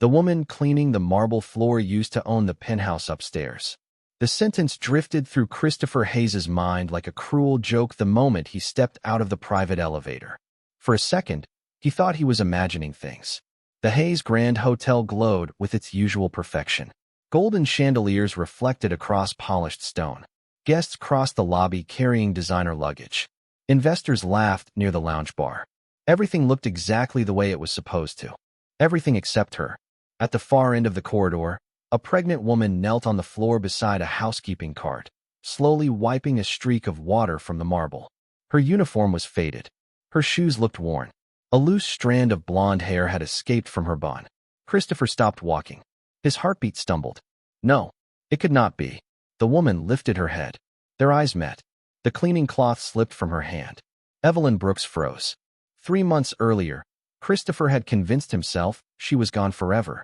The woman cleaning the marble floor used to own the penthouse upstairs. The sentence drifted through Christopher Hayes's mind like a cruel joke the moment he stepped out of the private elevator. For a second, he thought he was imagining things. The Hayes Grand Hotel glowed with its usual perfection. Golden chandeliers reflected across polished stone. Guests crossed the lobby carrying designer luggage. Investors laughed near the lounge bar. Everything looked exactly the way it was supposed to. Everything except her. At the far end of the corridor, a pregnant woman knelt on the floor beside a housekeeping cart, slowly wiping a streak of water from the marble. Her uniform was faded. Her shoes looked worn. A loose strand of blonde hair had escaped from her bun. Christopher stopped walking. His heartbeat stumbled. No, it could not be. The woman lifted her head. Their eyes met. The cleaning cloth slipped from her hand. Evelyn Brooks froze. 3 months earlier, Christopher had convinced himself she was gone forever.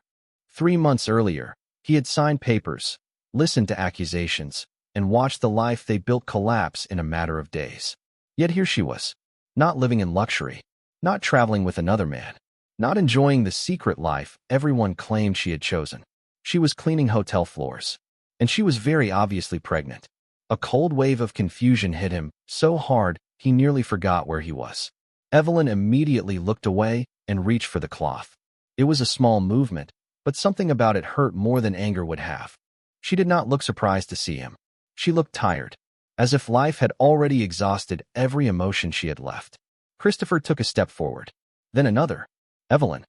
3 months earlier, he had signed papers, listened to accusations, and watched the life they built collapse in a matter of days. Yet here she was, not living in luxury, not traveling with another man, not enjoying the secret life everyone claimed she had chosen. She was cleaning hotel floors. And she was very obviously pregnant. A cold wave of confusion hit him, so hard he nearly forgot where he was. Evelyn immediately looked away and reached for the cloth. It was a small movement, but something about it hurt more than anger would have. She did not look surprised to see him. She looked tired, as if life had already exhausted every emotion she had left. Christopher took a step forward. Then another. Evelyn.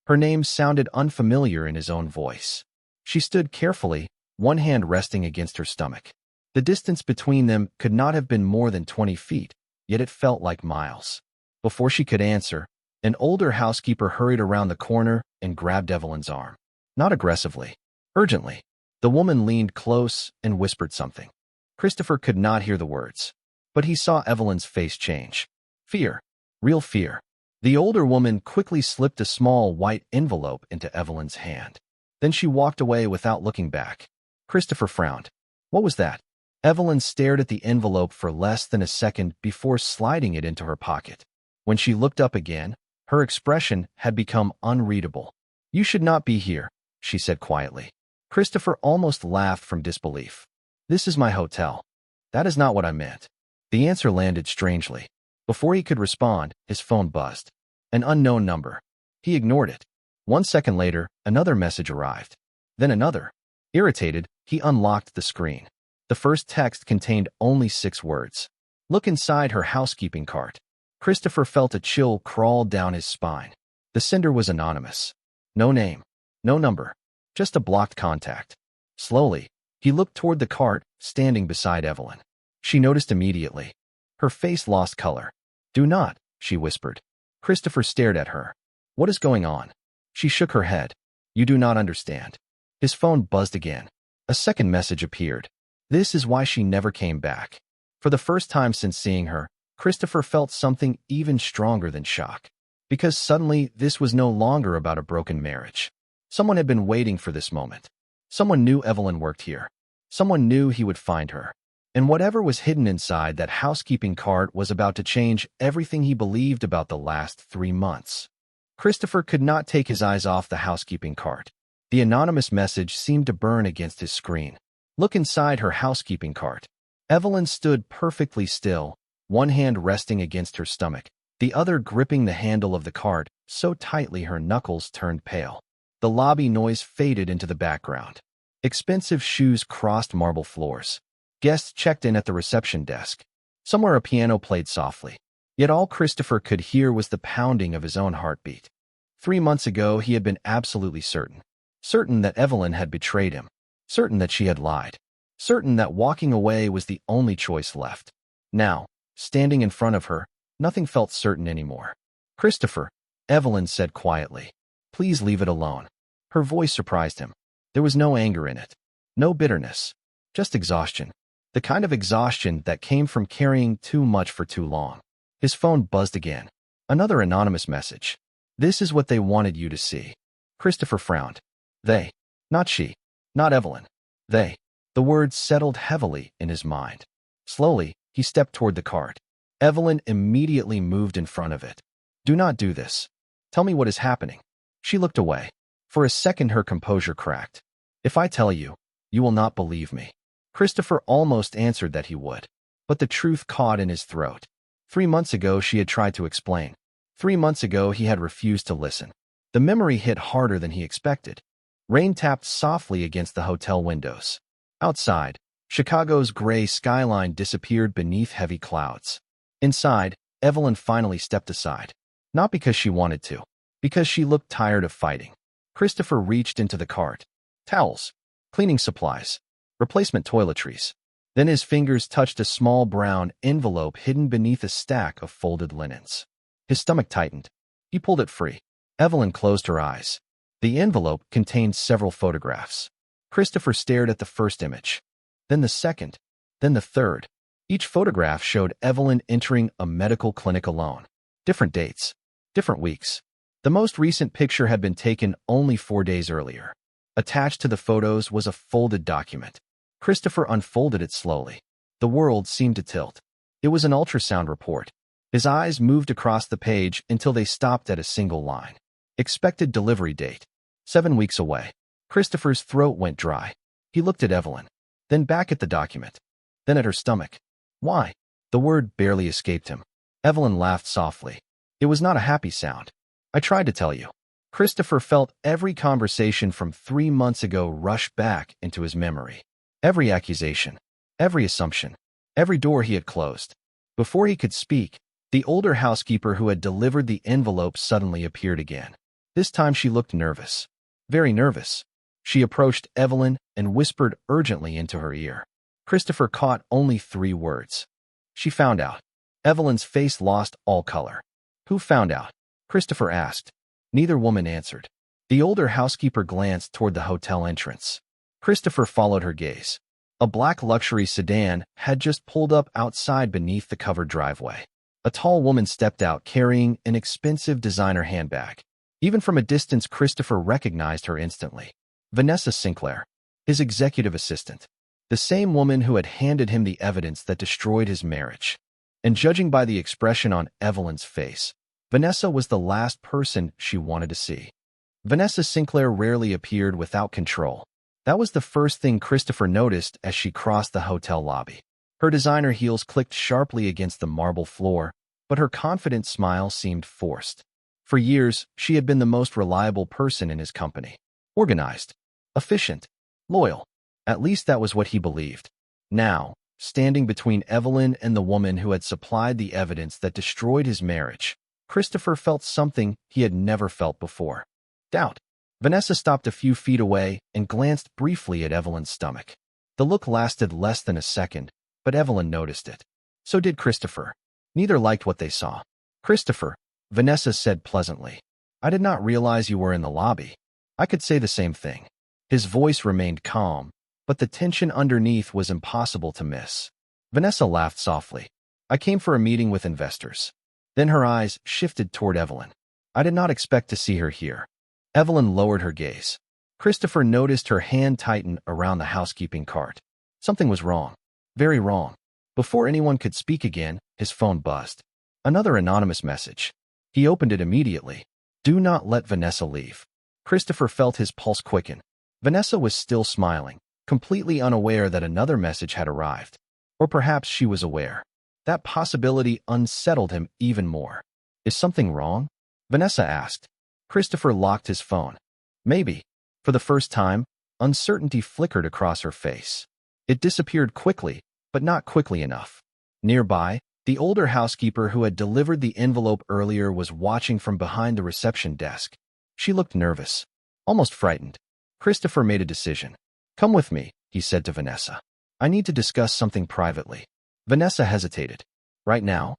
Her name sounded unfamiliar in his own voice. She stood carefully, one hand resting against her stomach. The distance between them could not have been more than 20 feet, yet it felt like miles. Before she could answer, an older housekeeper hurried around the corner and grabbed Evelyn's arm. Not aggressively, urgently. The woman leaned close and whispered something. Christopher could not hear the words, but he saw Evelyn's face change. Fear. Real fear. The older woman quickly slipped a small white envelope into Evelyn's hand. Then she walked away without looking back. Christopher frowned. What was that? Evelyn stared at the envelope for less than a second before sliding it into her pocket. When she looked up again, her expression had become unreadable. You should not be here, she said quietly. Christopher almost laughed from disbelief. This is my hotel. That is not what I meant. The answer landed strangely. Before he could respond, his phone buzzed. An unknown number. He ignored it. 1 second later, another message arrived. Then another. Irritated, he unlocked the screen. The first text contained only 6 words. Look inside her housekeeping cart. Christopher felt a chill crawl down his spine. The sender was anonymous. No name. No number. Just a blocked contact. Slowly, he looked toward the cart, standing beside Evelyn. She noticed immediately. Her face lost color. Do not, she whispered. Christopher stared at her. What is going on? She shook her head. You do not understand. His phone buzzed again. A second message appeared. This is why she never came back. For the first time since seeing her, Christopher felt something even stronger than shock. Because suddenly, this was no longer about a broken marriage. Someone had been waiting for this moment. Someone knew Evelyn worked here. Someone knew he would find her. And whatever was hidden inside that housekeeping cart was about to change everything he believed about the last 3 months. Christopher could not take his eyes off the housekeeping cart. The anonymous message seemed to burn against his screen. Look inside her housekeeping cart. Evelyn stood perfectly still, one hand resting against her stomach, the other gripping the handle of the cart so tightly her knuckles turned pale. The lobby noise faded into the background. Expensive shoes crossed marble floors. Guests checked in at the reception desk. Somewhere a piano played softly. Yet all Christopher could hear was the pounding of his own heartbeat. 3 months ago, he had been absolutely certain. Certain that Evelyn had betrayed him. Certain that she had lied. Certain that walking away was the only choice left. Now, standing in front of her, nothing felt certain anymore. Christopher, Evelyn said quietly. Please leave it alone. Her voice surprised him. There was no anger in it. No bitterness. Just exhaustion. The kind of exhaustion that came from carrying too much for too long. His phone buzzed again. Another anonymous message. This is what they wanted you to see. Christopher frowned. They. Not she. Not Evelyn. They. The words settled heavily in his mind. Slowly, he stepped toward the cart. Evelyn immediately moved in front of it. Do not do this. Tell me what is happening. She looked away. For a second, her composure cracked. "If I tell you, you will not believe me." Christopher almost answered that he would. But the truth caught in his throat. 3 months ago, she had tried to explain. 3 months ago, he had refused to listen. The memory hit harder than he expected. Rain tapped softly against the hotel windows. Outside, Chicago's gray skyline disappeared beneath heavy clouds. Inside, Evelyn finally stepped aside. Not because she wanted to, because she looked tired of fighting. Christopher reached into the cart. Towels, cleaning supplies, replacement toiletries. Then his fingers touched a small brown envelope hidden beneath a stack of folded linens. His stomach tightened. He pulled it free. Evelyn closed her eyes. The envelope contained several photographs. Christopher stared at the first image, then the second, then the third. Each photograph showed Evelyn entering a medical clinic alone. Different dates, different weeks. The most recent picture had been taken only 4 days earlier. Attached to the photos was a folded document. Christopher unfolded it slowly. The world seemed to tilt. It was an ultrasound report. His eyes moved across the page until they stopped at a single line. Expected delivery date: 7 weeks away. Christopher's throat went dry. He looked at Evelyn, then back at the document, then at her stomach. Why? The word barely escaped him. Evelyn laughed softly. It was not a happy sound. "I tried to tell you." Christopher felt every conversation from 3 months ago rush back into his memory. Every accusation, every assumption, every door he had closed. Before he could speak, the older housekeeper who had delivered the envelope suddenly appeared again. This time she looked nervous. Very nervous. She approached Evelyn and whispered urgently into her ear. Christopher caught only 3 words. "She found out." Evelyn's face lost all color. "Who found out?" Christopher asked. Neither woman answered. The older housekeeper glanced toward the hotel entrance. Christopher followed her gaze. A black luxury sedan had just pulled up outside beneath the covered driveway. A tall woman stepped out carrying an expensive designer handbag. Even from a distance, Christopher recognized her instantly. Vanessa Sinclair, his executive assistant. The same woman who had handed him the evidence that destroyed his marriage. And judging by the expression on Evelyn's face, Vanessa was the last person she wanted to see. Vanessa Sinclair rarely appeared without control. That was the first thing Christopher noticed as she crossed the hotel lobby. Her designer heels clicked sharply against the marble floor, but her confident smile seemed forced. For years, she had been the most reliable person in his company. Organized, efficient, loyal. At least that was what he believed. Now, standing between Evelyn and the woman who had supplied the evidence that destroyed his marriage, Christopher felt something he had never felt before. Doubt. Vanessa stopped a few feet away and glanced briefly at Evelyn's stomach. The look lasted less than a second, but Evelyn noticed it. So did Christopher. Neither liked what they saw. "Christopher," Vanessa said pleasantly, "I did not realize you were in the lobby." I could say the same thing. His voice remained calm, but the tension underneath was impossible to miss. Vanessa laughed softly. "I came for a meeting with investors." Then her eyes shifted toward Evelyn. "I did not expect to see her here." Evelyn lowered her gaze. Christopher noticed her hand tighten around the housekeeping cart. Something was wrong. Very wrong. Before anyone could speak again, his phone buzzed. Another anonymous message. He opened it immediately. "Do not let Vanessa leave." Christopher felt his pulse quicken. Vanessa was still smiling, completely unaware that another message had arrived. Or perhaps she was aware. That possibility unsettled him even more. "Is something wrong?" Vanessa asked. Christopher locked his phone. Maybe. For the first time, uncertainty flickered across her face. It disappeared quickly, but not quickly enough. Nearby, the older housekeeper who had delivered the envelope earlier was watching from behind the reception desk. She looked nervous, almost frightened. Christopher made a decision. "Come with me," he said to Vanessa. "I need to discuss something privately." Vanessa hesitated. "Right now?"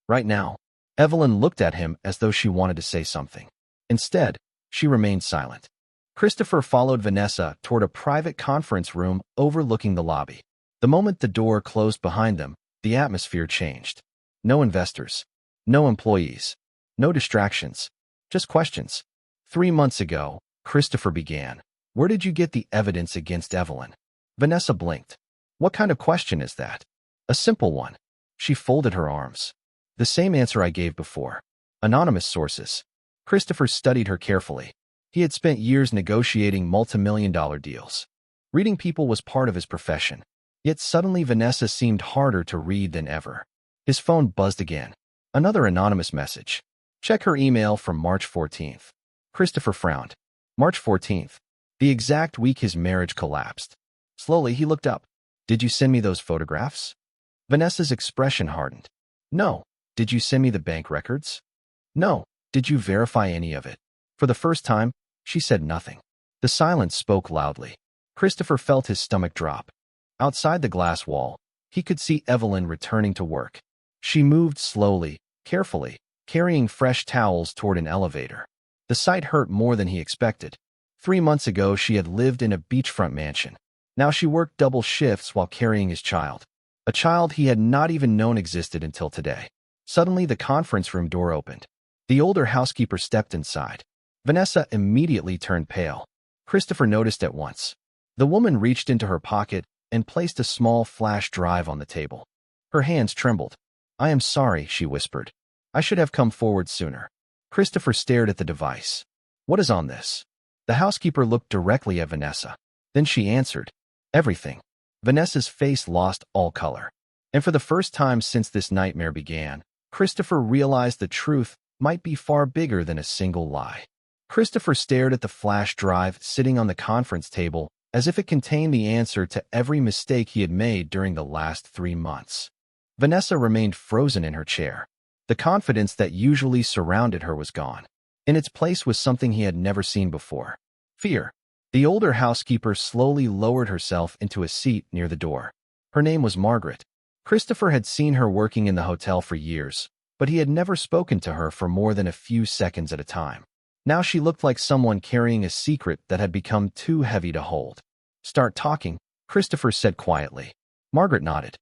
"Right now." Evelyn looked at him as though she wanted to say something. Instead, she remained silent. Christopher followed Vanessa toward a private conference room overlooking the lobby. The moment the door closed behind them, the atmosphere changed. No investors, no employees, no distractions, just questions. 3 months ago, Christopher began. "Where did you get the evidence against Evelyn?" Vanessa blinked. "What kind of question is that?" "A simple one." She folded her arms. "The same answer I gave before. Anonymous sources." Christopher studied her carefully. He had spent years negotiating multi-million-dollar deals. Reading people was part of his profession. Yet suddenly Vanessa seemed harder to read than ever. His phone buzzed again. Another anonymous message. Check her email from March 14th. Christopher frowned. March 14th. The exact week his marriage collapsed. Slowly, he looked up. Did you send me those photographs? Vanessa's expression hardened. No. Did you send me the bank records? No. Did you verify any of it? For the first time, she said nothing. The silence spoke loudly. Christopher felt his stomach drop. Outside the glass wall, he could see Evelyn returning to work. She moved slowly, carefully, carrying fresh towels toward an elevator. The sight hurt more than he expected. 3 months ago, she had lived in a beachfront mansion. Now she worked double shifts while carrying his child. A child he had not even known existed until today. Suddenly, the conference room door opened. The older housekeeper stepped inside. Vanessa immediately turned pale. Christopher noticed at once. The woman reached into her pocket and placed a small flash drive on the table. Her hands trembled. I am sorry, she whispered. I should have come forward sooner. Christopher stared at the device. What is on this? The housekeeper looked directly at Vanessa. Then she answered. Everything. Vanessa's face lost all color. And for the first time since this nightmare began, Christopher realized the truth might be far bigger than a single lie. Christopher stared at the flash drive sitting on the conference table as if it contained the answer to every mistake he had made during the last 3 months. Vanessa remained frozen in her chair. The confidence that usually surrounded her was gone. In its place was something he had never seen before. Fear. The older housekeeper slowly lowered herself into a seat near the door. Her name was Margaret. Christopher had seen her working in the hotel for years, but he had never spoken to her for more than a few seconds at a time. Now she looked like someone carrying a secret that had become too heavy to hold. Start talking, Christopher said quietly. Margaret nodded.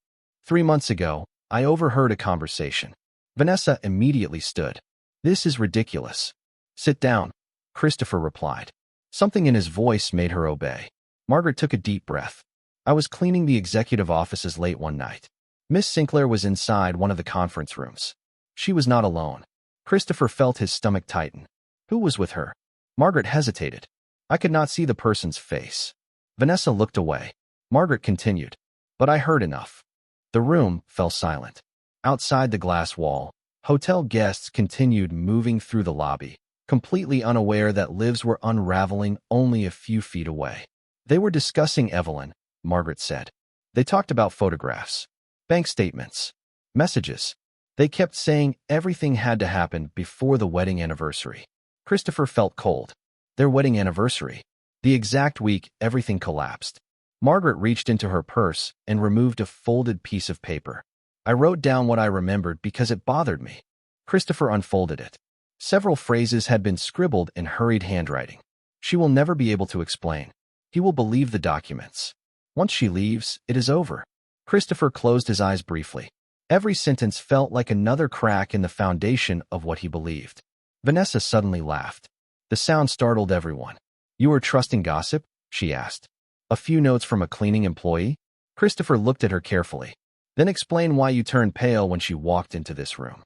3 months ago, I overheard a conversation. Vanessa immediately stood. This is ridiculous. Sit down, Christopher replied. Something in his voice made her obey. Margaret took a deep breath. I was cleaning the executive offices late one night. Miss Sinclair was inside one of the conference rooms. She was not alone. Christopher felt his stomach tighten. Who was with her? Margaret hesitated. I could not see the person's face. Vanessa looked away. Margaret continued. But I heard enough. The room fell silent. Outside the glass wall, hotel guests continued moving through the lobby, completely unaware that lives were unraveling only a few feet away. They were discussing Evelyn, Margaret said. They talked about photographs, bank statements, messages. They kept saying everything had to happen before the wedding anniversary. Christopher felt cold. Their wedding anniversary. The exact week everything collapsed. Margaret reached into her purse and removed a folded piece of paper. I wrote down what I remembered because it bothered me. Christopher unfolded it. Several phrases had been scribbled in hurried handwriting. She will never be able to explain. He will believe the documents. Once she leaves, it is over. Christopher closed his eyes briefly. Every sentence felt like another crack in the foundation of what he believed. Vanessa suddenly laughed. The sound startled everyone. You are trusting gossip? She asked. A few notes from a cleaning employee? Christopher looked at her carefully. Then explain why you turned pale when she walked into this room.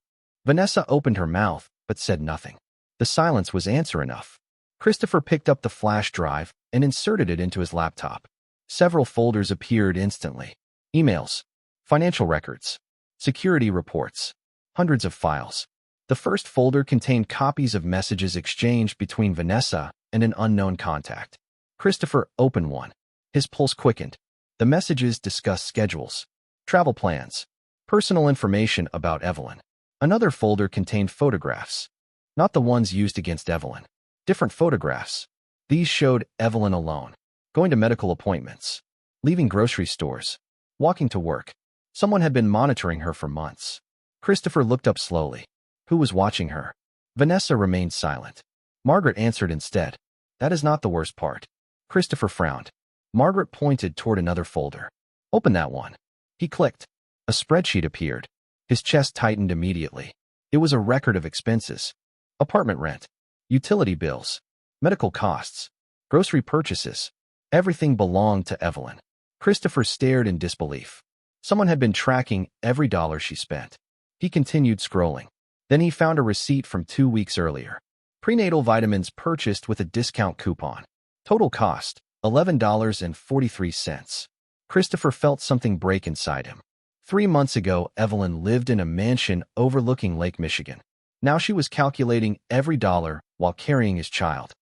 Vanessa opened her mouth, but said nothing. The silence was answer enough. Christopher picked up the flash drive and inserted it into his laptop. Several folders appeared instantly. Emails, financial records, security reports, hundreds of files. The first folder contained copies of messages exchanged between Vanessa and an unknown contact. Christopher opened one. His pulse quickened. The messages discussed schedules, travel plans, personal information about Evelyn. Another folder contained photographs, not the ones used against Evelyn. Different photographs. These showed Evelyn alone, going to medical appointments, leaving grocery stores, walking to work. Someone had been monitoring her for months. Christopher looked up slowly. Who was watching her? Vanessa remained silent. Margaret answered instead. That is not the worst part. Christopher frowned. Margaret pointed toward another folder. Open that one. He clicked. A spreadsheet appeared. His chest tightened immediately. It was a record of expenses. Apartment rent, utility bills, medical costs, grocery purchases. Everything belonged to Evelyn. Christopher stared in disbelief. Someone had been tracking every dollar she spent. He continued scrolling. Then he found a receipt from 2 weeks earlier. Prenatal vitamins purchased with a discount coupon. Total cost, $11.43. Christopher felt something break inside him. 3 months ago, Evelyn lived in a mansion overlooking Lake Michigan. Now she was calculating every dollar while carrying his child.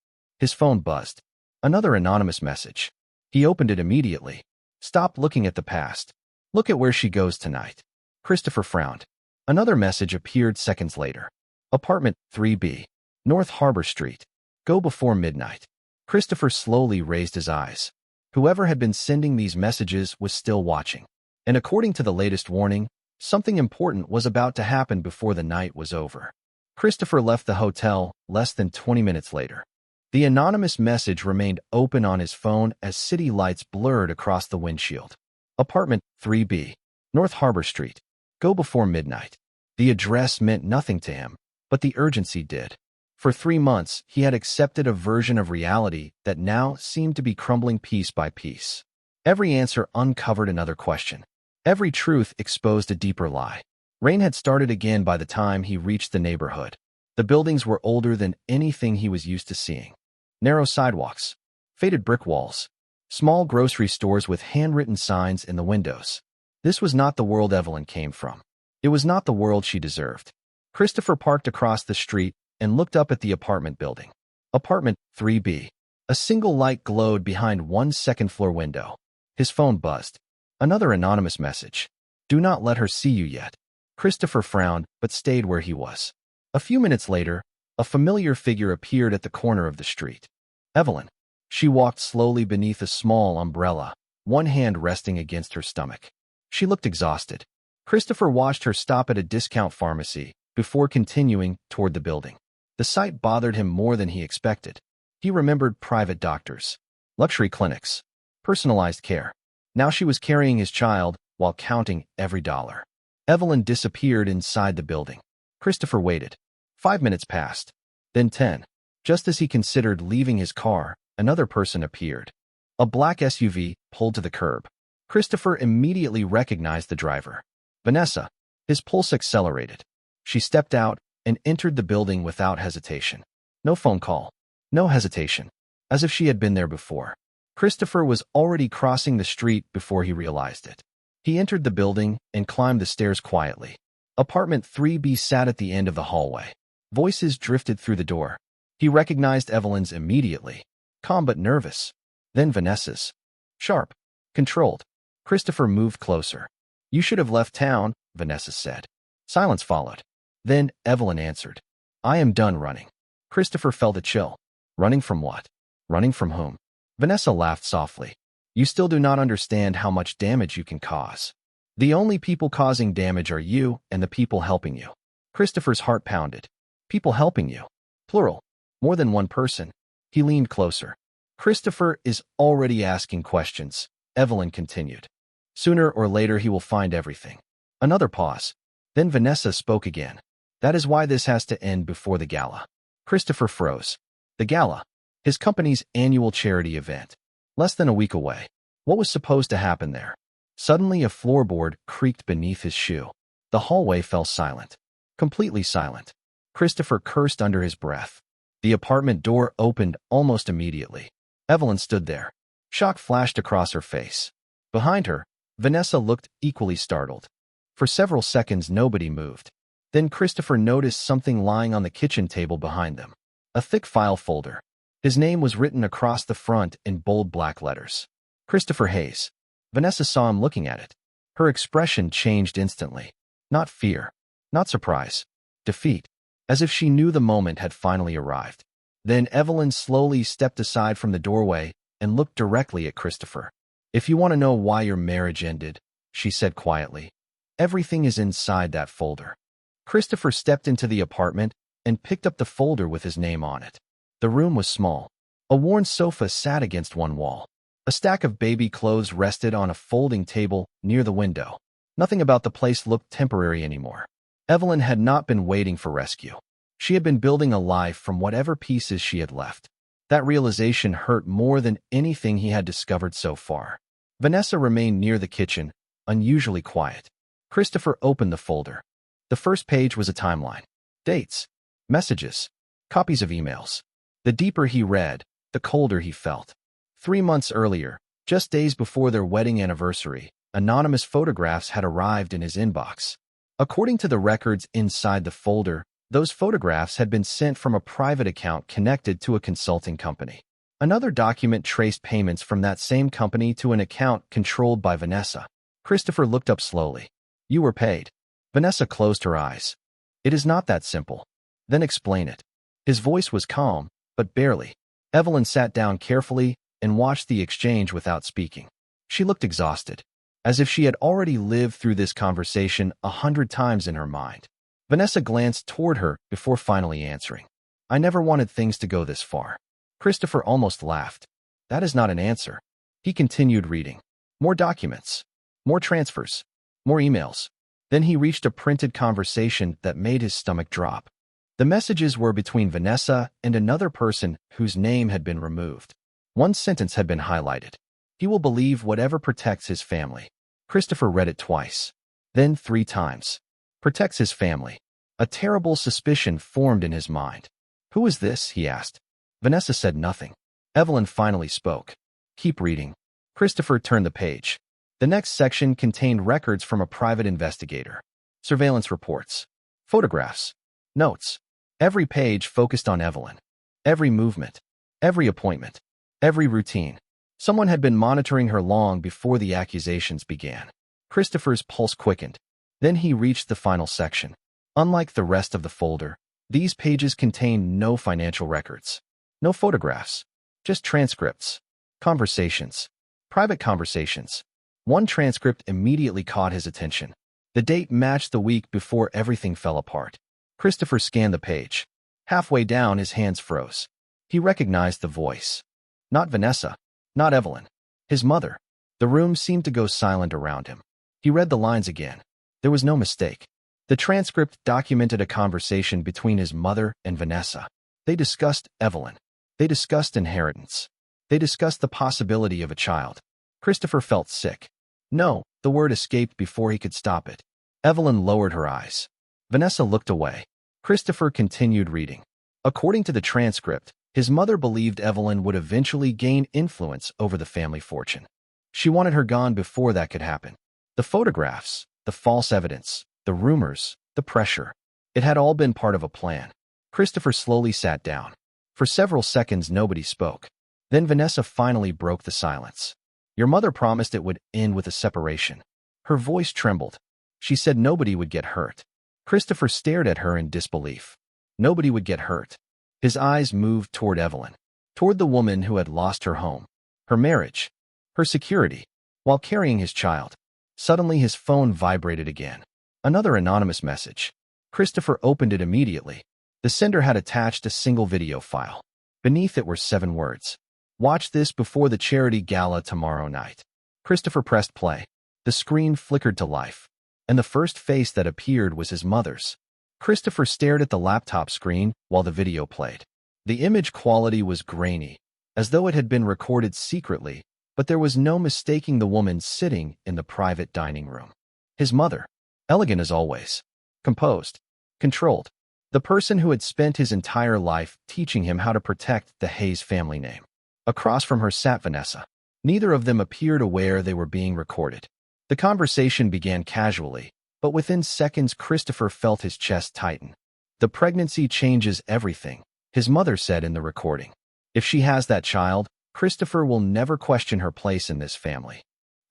His phone buzzed. Another anonymous message. He opened it immediately. Stop looking at the past. Look at where she goes tonight. Christopher frowned. Another message appeared seconds later. Apartment 3B, North Harbor Street. Go before midnight. Christopher slowly raised his eyes. Whoever had been sending these messages was still watching. And according to the latest warning, something important was about to happen before the night was over. Christopher left the hotel less than 20 minutes later. The anonymous message remained open on his phone as city lights blurred across the windshield. Apartment 3B, North Harbor Street. Go before midnight. The address meant nothing to him, but the urgency did. For 3 months, he had accepted a version of reality that now seemed to be crumbling piece by piece. Every answer uncovered another question. Every truth exposed a deeper lie. Rain had started again by the time he reached the neighborhood. The buildings were older than anything he was used to seeing. Narrow sidewalks, faded brick walls, small grocery stores with handwritten signs in the windows. This was not the world Evelyn came from. It was not the world she deserved. Christopher parked across the street and looked up at the apartment building. Apartment 3B. A single light glowed behind one second-floor window. His phone buzzed. Another anonymous message. Do not let her see you yet. Christopher frowned, but stayed where he was. A few minutes later, a familiar figure appeared at the corner of the street. Evelyn. She walked slowly beneath a small umbrella, one hand resting against her stomach. She looked exhausted. Christopher watched her stop at a discount pharmacy before continuing toward the building. The sight bothered him more than he expected. He remembered private doctors, luxury clinics, personalized care. Now she was carrying his child while counting every dollar. Evelyn disappeared inside the building. Christopher waited. 5 minutes passed, then 10. Just as he considered leaving his car, another person appeared. A black SUV pulled to the curb. Christopher immediately recognized the driver. Vanessa. His pulse accelerated. She stepped out and entered the building without hesitation. No phone call. No hesitation. As if she had been there before. Christopher was already crossing the street before he realized it. He entered the building and climbed the stairs quietly. Apartment 3B sat at the end of the hallway. Voices drifted through the door. He recognized Evelyn's immediately. Calm but nervous. Then Vanessa's. Sharp. Controlled. Christopher moved closer. You should have left town, Vanessa said. Silence followed. Then Evelyn answered. I am done running. Christopher felt a chill. Running from what? Running from whom? Vanessa laughed softly. You still do not understand how much damage you can cause. The only people causing damage are you and the people helping you. Christopher's heart pounded. People helping you. Plural. More than one person. He leaned closer. Christopher is already asking questions, Evelyn continued. Sooner or later he will find everything. Another pause. Then Vanessa spoke again. That is why this has to end before the gala. Christopher froze. The gala. His company's annual charity event. Less than a week away. What was supposed to happen there? Suddenly a floorboard creaked beneath his shoe. The hallway fell silent. Completely silent. Christopher cursed under his breath. The apartment door opened almost immediately. Evelyn stood there. Shock flashed across her face. Behind her, Vanessa looked equally startled. For several seconds nobody moved. Then Christopher noticed something lying on the kitchen table behind them. A thick file folder. His name was written across the front in bold black letters. Christopher Hayes. Vanessa saw him looking at it. Her expression changed instantly. Not fear. Not surprise. Defeat. As if she knew the moment had finally arrived. Then Evelyn slowly stepped aside from the doorway and looked directly at Christopher. If you want to know why your marriage ended, she said quietly, everything is inside that folder. Christopher stepped into the apartment and picked up the folder with his name on it. The room was small. A worn sofa sat against one wall. A stack of baby clothes rested on a folding table near the window. Nothing about the place looked temporary anymore. Evelyn had not been waiting for rescue. She had been building a life from whatever pieces she had left. That realization hurt more than anything he had discovered so far. Vanessa remained near the kitchen, unusually quiet. Christopher opened the folder. The first page was a timeline. Dates. Messages. Copies of emails. The deeper he read, the colder he felt. 3 months earlier, just days before their wedding anniversary, anonymous photographs had arrived in his inbox. According to the records inside the folder, those photographs had been sent from a private account connected to a consulting company. Another document traced payments from that same company to an account controlled by Vanessa. Christopher looked up slowly. You were paid. Vanessa closed her eyes. It is not that simple. Then explain it. His voice was calm, but barely. Evelyn sat down carefully and watched the exchange without speaking. She looked exhausted, as if she had already lived through this conversation 100 times in her mind. Vanessa glanced toward her before finally answering. I never wanted things to go this far. Christopher almost laughed. That is not an answer. He continued reading. More documents. More transfers. More emails. Then he reached a printed conversation that made his stomach drop. The messages were between Vanessa and another person whose name had been removed. One sentence had been highlighted. He will believe whatever protects his family. Christopher read it twice, then 3 times. Protects his family. A terrible suspicion formed in his mind. Who is this? He asked. Vanessa said nothing. Evelyn finally spoke. Keep reading. Christopher turned the page. The next section contained records from a private investigator. Surveillance reports. Photographs. Notes. Every page focused on Evelyn. Every movement. Every appointment. Every routine. Someone had been monitoring her long before the accusations began. Christopher's pulse quickened. Then he reached the final section. Unlike the rest of the folder, these pages contained no financial records. No photographs. Just transcripts. Conversations. Private conversations. One transcript immediately caught his attention. The date matched the week before everything fell apart. Christopher scanned the page. Halfway down, his hands froze. He recognized the voice. Not Vanessa. Not Evelyn. His mother. The room seemed to go silent around him. He read the lines again. There was no mistake. The transcript documented a conversation between his mother and Vanessa. They discussed Evelyn. They discussed inheritance. They discussed the possibility of a child. Christopher felt sick. No, the word escaped before he could stop it. Evelyn lowered her eyes. Vanessa looked away. Christopher continued reading. According to the transcript, his mother believed Evelyn would eventually gain influence over the family fortune. She wanted her gone before that could happen. The photographs, the false evidence, the rumors, the pressure. It had all been part of a plan. Christopher slowly sat down. For several seconds, nobody spoke. Then Vanessa finally broke the silence. Your mother promised it would end with a separation. Her voice trembled. She said nobody would get hurt. Christopher stared at her in disbelief. Nobody would get hurt. His eyes moved toward Evelyn, toward the woman who had lost her home, her marriage, her security, while carrying his child. Suddenly his phone vibrated again. Another anonymous message. Christopher opened it immediately. The sender had attached a single video file. Beneath it were 7 words. Watch this before the charity gala tomorrow night. Christopher pressed play. The screen flickered to life, and the first face that appeared was his mother's. Christopher stared at the laptop screen while the video played. The image quality was grainy, as though it had been recorded secretly, but there was no mistaking the woman sitting in the private dining room. His mother, elegant as always, composed, controlled, the person who had spent his entire life teaching him how to protect the Hayes family name. Across from her sat Vanessa. Neither of them appeared aware they were being recorded. The conversation began casually, but within seconds Christopher felt his chest tighten. The pregnancy changes everything, his mother said in the recording. If she has that child, Christopher will never question her place in this family.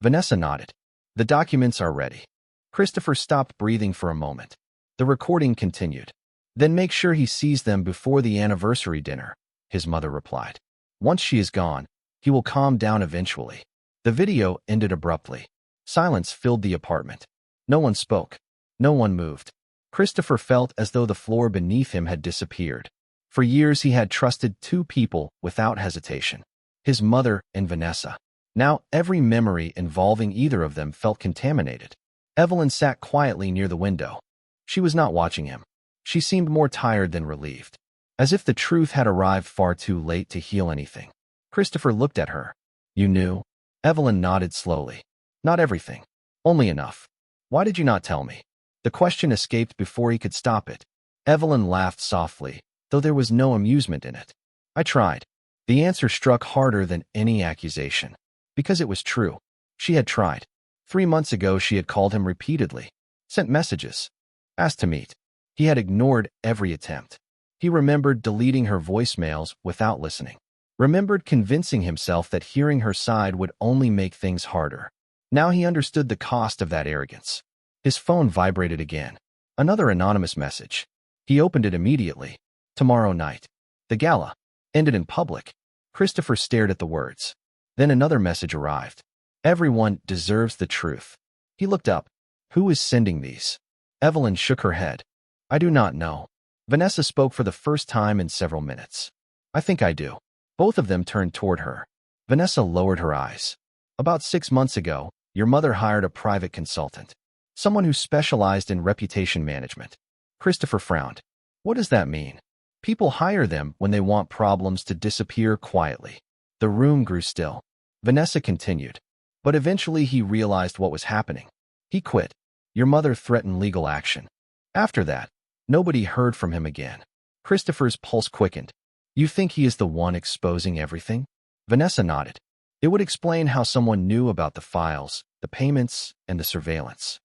Vanessa nodded. The documents are ready. Christopher stopped breathing for a moment. The recording continued. Then make sure he sees them before the anniversary dinner, his mother replied. Once she is gone, he will calm down eventually. The video ended abruptly. Silence filled the apartment. No one spoke. No one moved. Christopher felt as though the floor beneath him had disappeared. For years he had trusted 2 people without hesitation. His mother and Vanessa. Now every memory involving either of them felt contaminated. Evelyn sat quietly near the window. She was not watching him. She seemed more tired than relieved, as if the truth had arrived far too late to heal anything. Christopher looked at her. You knew? Evelyn nodded slowly. Not everything. Only enough. Why did you not tell me? The question escaped before he could stop it. Evelyn laughed softly, though there was no amusement in it. I tried. The answer struck harder than any accusation. Because it was true. She had tried. 3 months ago, she had called him repeatedly, sent messages, asked to meet. He had ignored every attempt. He remembered deleting her voicemails without listening. Remembered convincing himself that hearing her side would only make things harder. Now he understood the cost of that arrogance. His phone vibrated again. Another anonymous message. He opened it immediately. Tomorrow night. The gala. Ended in public. Christopher stared at the words. Then another message arrived. Everyone deserves the truth. He looked up. Who is sending these? Evelyn shook her head. I do not know. Vanessa spoke for the first time in several minutes. I think I do. Both of them turned toward her. Vanessa lowered her eyes. About 6 months ago, your mother hired a private consultant. Someone who specialized in reputation management. Christopher frowned. What does that mean? People hire them when they want problems to disappear quietly. The room grew still. Vanessa continued. But eventually he realized what was happening. He quit. Your mother threatened legal action. After that, nobody heard from him again. Christopher's pulse quickened. You think he is the one exposing everything? Vanessa nodded. It would explain how someone knew about the files, the payments, and the surveillance.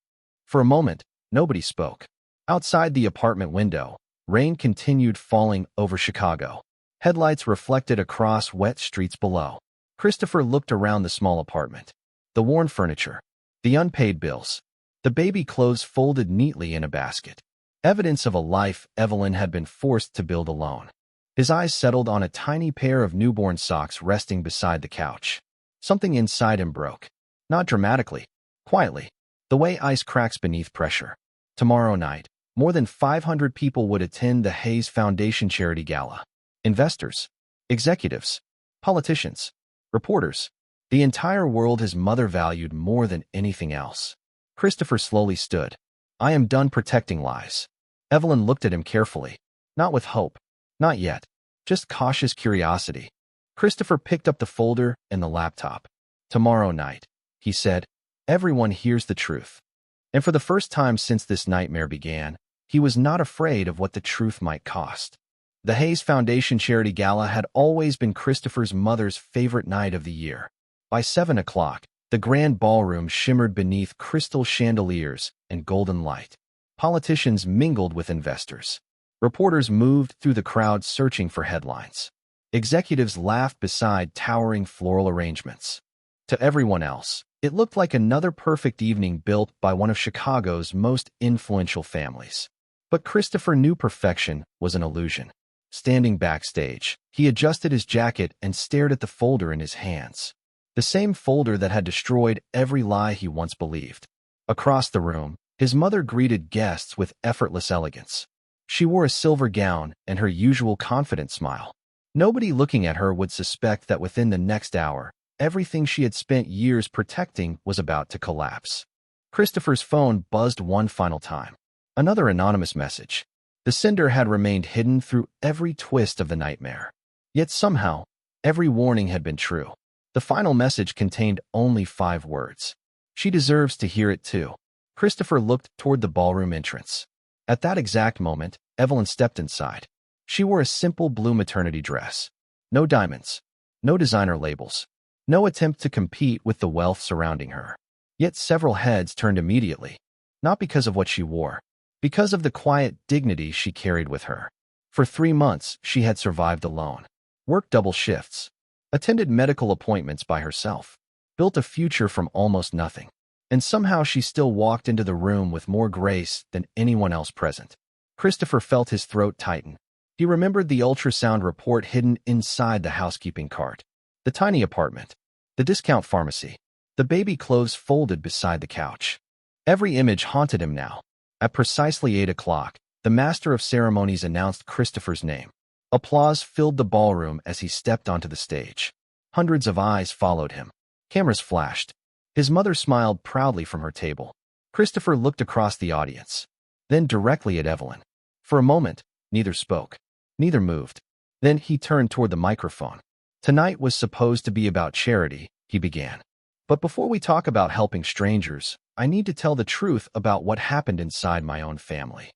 For a moment, nobody spoke. Outside the apartment window, rain continued falling over Chicago. Headlights reflected across wet streets below. Christopher looked around the small apartment. The worn furniture, the unpaid bills, the baby clothes folded neatly in a basket. Evidence of a life Evelyn had been forced to build alone. His eyes settled on a tiny pair of newborn socks resting beside the couch. Something inside him broke. Not dramatically, quietly, the way ice cracks beneath pressure. Tomorrow night, more than 500 people would attend the Hayes Foundation Charity Gala. Investors, executives, politicians, reporters. The entire world his mother valued more than anything else. Christopher slowly stood. I am done protecting lies. Evelyn looked at him carefully. Not with hope. Not yet. Just cautious curiosity. Christopher picked up the folder and the laptop. Tomorrow night, he said, everyone hears the truth. And for the first time since this nightmare began, he was not afraid of what the truth might cost. The Hayes Foundation Charity Gala had always been Christopher's mother's favorite night of the year. By 7 o'clock, the grand ballroom shimmered beneath crystal chandeliers and golden light. Politicians mingled with investors. Reporters moved through the crowd searching for headlines. Executives laughed beside towering floral arrangements. To everyone else, it looked like another perfect evening built by one of Chicago's most influential families. But Christopher knew perfection was an illusion. Standing backstage, he adjusted his jacket and stared at the folder in his hands. The same folder that had destroyed every lie he once believed. Across the room, his mother greeted guests with effortless elegance. She wore a silver gown and her usual confident smile. Nobody looking at her would suspect that within the next hour, everything she had spent years protecting was about to collapse. Christopher's phone buzzed one final time. Another anonymous message. The sender had remained hidden through every twist of the nightmare. Yet somehow, every warning had been true. The final message contained only 5 words. She deserves to hear it too. Christopher looked toward the ballroom entrance. At that exact moment, Evelyn stepped inside. She wore a simple blue maternity dress. No diamonds. No designer labels. No attempt to compete with the wealth surrounding her. Yet several heads turned immediately. Not because of what she wore. Because of the quiet dignity she carried with her. For 3 months, she had survived alone. Worked double shifts. Attended medical appointments by herself. Built a future from almost nothing. And somehow she still walked into the room with more grace than anyone else present. Christopher felt his throat tighten. He remembered the ultrasound report hidden inside the housekeeping cart. The tiny apartment. The discount pharmacy. The baby clothes folded beside the couch. Every image haunted him now. At precisely 8 o'clock, the master of ceremonies announced Christopher's name. Applause filled the ballroom as he stepped onto the stage. Hundreds of eyes followed him. Cameras flashed. His mother smiled proudly from her table. Christopher looked across the audience, then directly at Evelyn. For a moment, neither spoke. Neither moved. Then he turned toward the microphone. Tonight was supposed to be about charity, he began. But before we talk about helping strangers, I need to tell the truth about what happened inside my own family.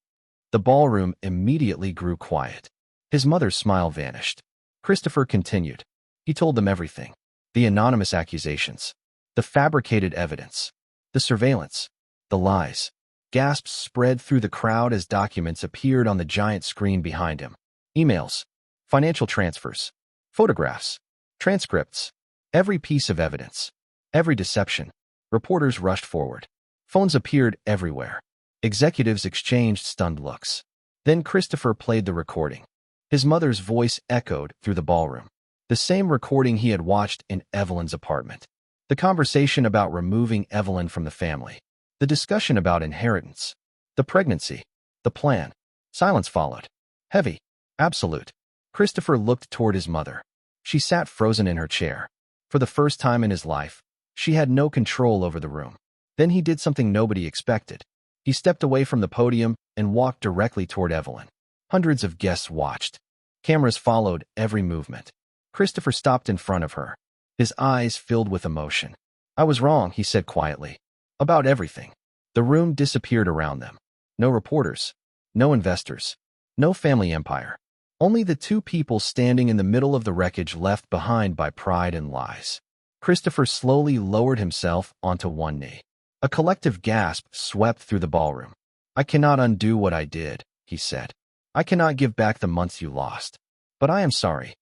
The ballroom immediately grew quiet. His mother's smile vanished. Christopher continued. He told them everything. The anonymous accusations. The fabricated evidence. The surveillance. The lies. Gasps spread through the crowd as documents appeared on the giant screen behind him. Emails. Financial transfers. Photographs. Transcripts. Every piece of evidence. Every deception. Reporters rushed forward. Phones appeared everywhere. Executives exchanged stunned looks. Then Christopher played the recording. His mother's voice echoed through the ballroom. The same recording he had watched in Evelyn's apartment. The conversation about removing Evelyn from the family. The discussion about inheritance. The pregnancy. The plan. Silence followed. Heavy. Absolute. Christopher looked toward his mother. She sat frozen in her chair. For the first time in his life, she had no control over the room. Then he did something nobody expected. He stepped away from the podium and walked directly toward Evelyn. Hundreds of guests watched. Cameras followed every movement. Christopher stopped in front of her. His eyes filled with emotion. I was wrong, he said quietly. About everything. The room disappeared around them. No reporters. No investors. No family empire. Only the two people standing in the middle of the wreckage left behind by pride and lies. Christopher slowly lowered himself onto one knee. A collective gasp swept through the ballroom. I cannot undo what I did, he said. I cannot give back the months you lost. But I am sorry.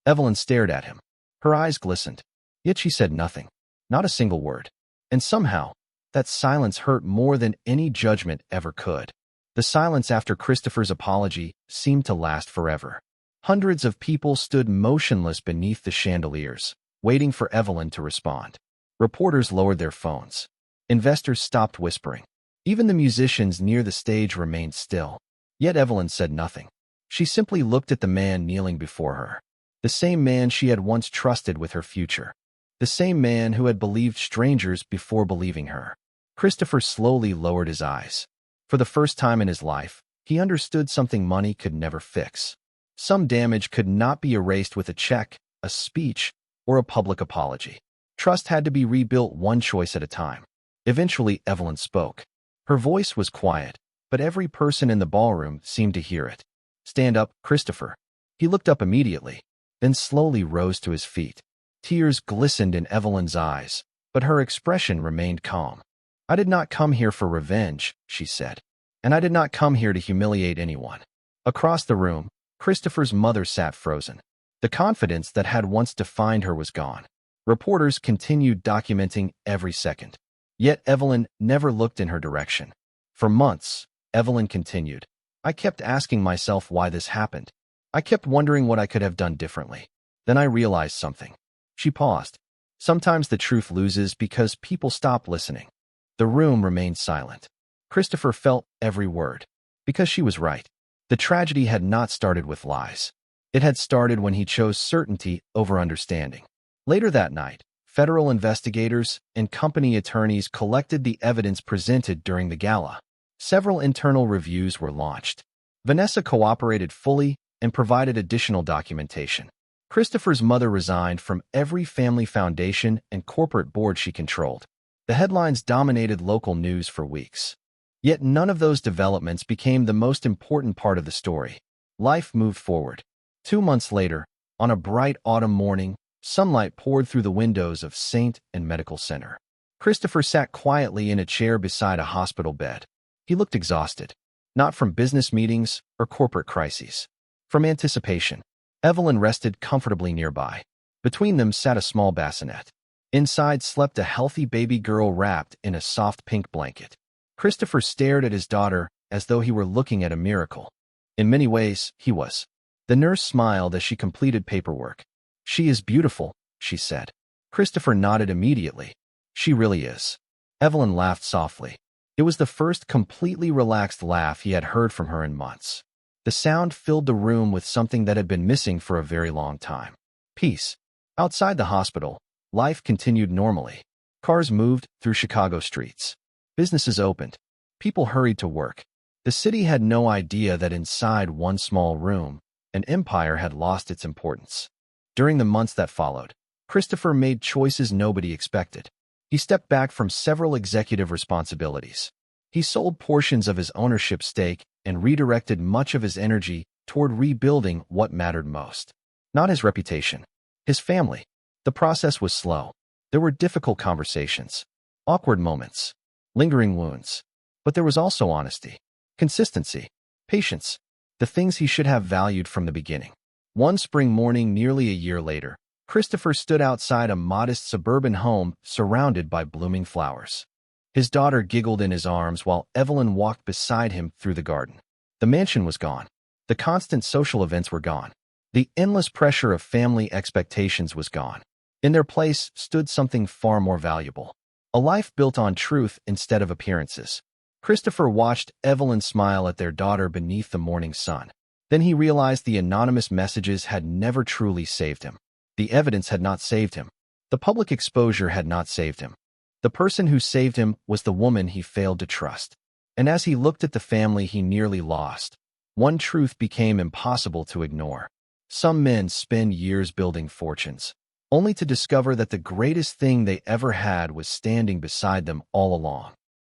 Evelyn stared at him. Her eyes glistened. Yet she said nothing. Not a single word. And somehow, that silence hurt more than any judgment ever could. The silence after Christopher's apology seemed to last forever. Hundreds of people stood motionless beneath the chandeliers, waiting for Evelyn to respond. Reporters lowered their phones. Investors stopped whispering. Even the musicians near the stage remained still. Yet Evelyn said nothing. She simply looked at the man kneeling before her. The same man she had once trusted with her future. The same man who had believed strangers before believing her. Christopher slowly lowered his eyes. For the first time in his life, he understood something money could never fix. Some damage could not be erased with a check, a speech, or a public apology. Trust had to be rebuilt one choice at a time. Eventually, Evelyn spoke. Her voice was quiet, but every person in the ballroom seemed to hear it. Stand up, Christopher. He looked up immediately, then slowly rose to his feet. Tears glistened in Evelyn's eyes, but her expression remained calm. I did not come here for revenge, she said. And I did not come here to humiliate anyone. Across the room, Christopher's mother sat frozen. The confidence that had once defined her was gone. Reporters continued documenting every second. Yet Evelyn never looked in her direction. For months, Evelyn continued. I kept asking myself why this happened. I kept wondering what I could have done differently. Then I realized something. She paused. Sometimes the truth loses because people stop listening. The room remained silent. Christopher felt every word. Because she was right. The tragedy had not started with lies. It had started when he chose certainty over understanding. Later that night, federal investigators and company attorneys collected the evidence presented during the gala. Several internal reviews were launched. Vanessa cooperated fully and provided additional documentation. Christopher's mother resigned from every family foundation and corporate board she controlled. The headlines dominated local news for weeks. Yet none of those developments became the most important part of the story. Life moved forward. 2 months later, on a bright autumn morning, sunlight poured through the windows of St. and Medical Center. Christopher sat quietly in a chair beside a hospital bed. He looked exhausted, not from business meetings or corporate crises. From anticipation, Evelyn rested comfortably nearby. Between them sat a small bassinet. Inside slept a healthy baby girl wrapped in a soft pink blanket. Christopher stared at his daughter as though he were looking at a miracle. In many ways, he was. The nurse smiled as she completed paperwork. She is beautiful, she said. Christopher nodded immediately. She really is. Evelyn laughed softly. It was the first completely relaxed laugh he had heard from her in months. The sound filled the room with something that had been missing for a very long time. Peace. Outside the hospital, life continued normally. Cars moved through Chicago streets. Businesses opened. People hurried to work. The city had no idea that inside one small room, an empire had lost its importance. During the months that followed, Christopher made choices nobody expected. He stepped back from several executive responsibilities. He sold portions of his ownership stake and redirected much of his energy toward rebuilding what mattered most. Not his reputation, his family. The process was slow. There were difficult conversations, awkward moments, lingering wounds. But there was also honesty, consistency, patience, the things he should have valued from the beginning. One spring morning nearly a year later, Christopher stood outside a modest suburban home surrounded by blooming flowers. His daughter giggled in his arms while Evelyn walked beside him through the garden. The mansion was gone. The constant social events were gone. The endless pressure of family expectations was gone. In their place stood something far more valuable, a life built on truth instead of appearances. Christopher watched Evelyn smile at their daughter beneath the morning sun. Then he realized the anonymous messages had never truly saved him. The evidence had not saved him. The public exposure had not saved him. The person who saved him was the woman he failed to trust. And as he looked at the family he nearly lost, one truth became impossible to ignore. Some men spend years building fortunes, only to discover that the greatest thing they ever had was standing beside them all along.